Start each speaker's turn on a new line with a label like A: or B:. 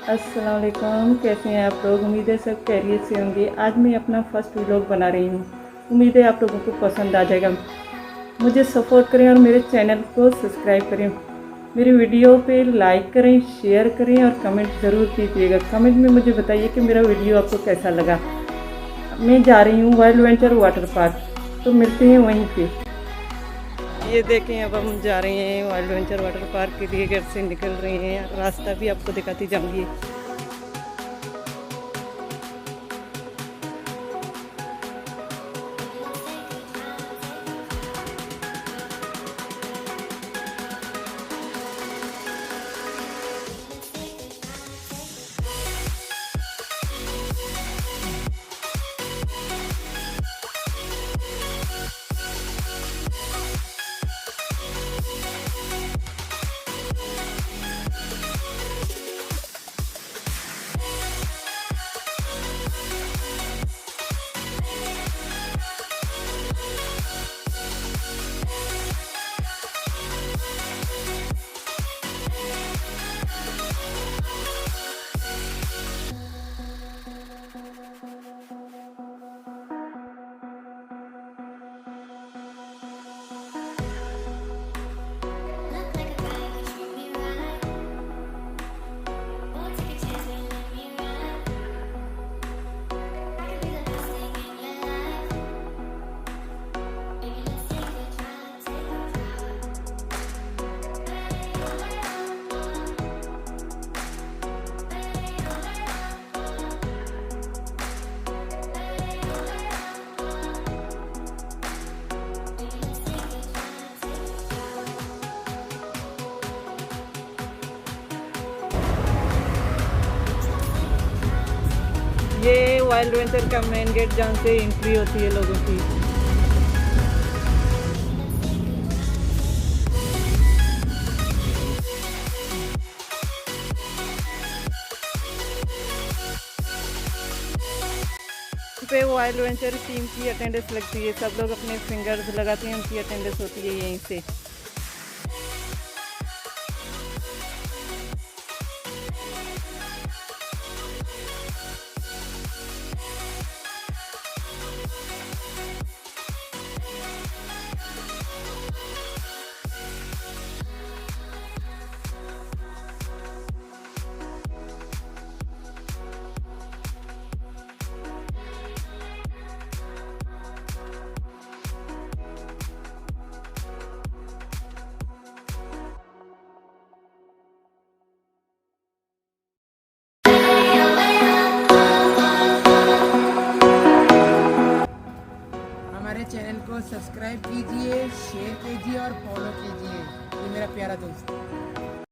A: अस्सलाम वालेकुम। कैसे हैं आप लोग? उम्मीद है सब खैरियत से होंगे। आज मैं अपना फर्स्ट व्लॉग बना रही हूँ। उम्मीद है आप लोगों को पसंद आ जाएगा। मुझे सपोर्ट करें और मेरे चैनल को सब्सक्राइब करें। मेरी वीडियो पे लाइक करें, शेयर करें और कमेंट ज़रूर कीजिएगा। कमेंट में मुझे बताइए कि मेरा वीडियो आपको कैसा लगा। मैं जा रही हूँ वाइल्ड वेंचर वाटर पार्क, तो मिलते हैं वहीं पे। ये देखें, अब हम जा रहे हैं वाइल्ड वेंचर वाटर पार्क के लिए। घर से निकल रहे हैं, रास्ता भी आपको दिखाती जाऊंगी। ये वाइल्ड वेंचर का मेन गेट जहाँ से एंट्री होती है लोगों की। पे वाइल्ड वेंचर टीम की अटेंडेंस लगती है। सब लोग अपने फिंगर्स लगाते हैं, उनकी अटेंडेंस होती है यहीं से।
B: हमारे चैनल को सब्सक्राइब कीजिए, शेयर कीजिए और फॉलो कीजिए। ये मेरा प्यारा दोस्त।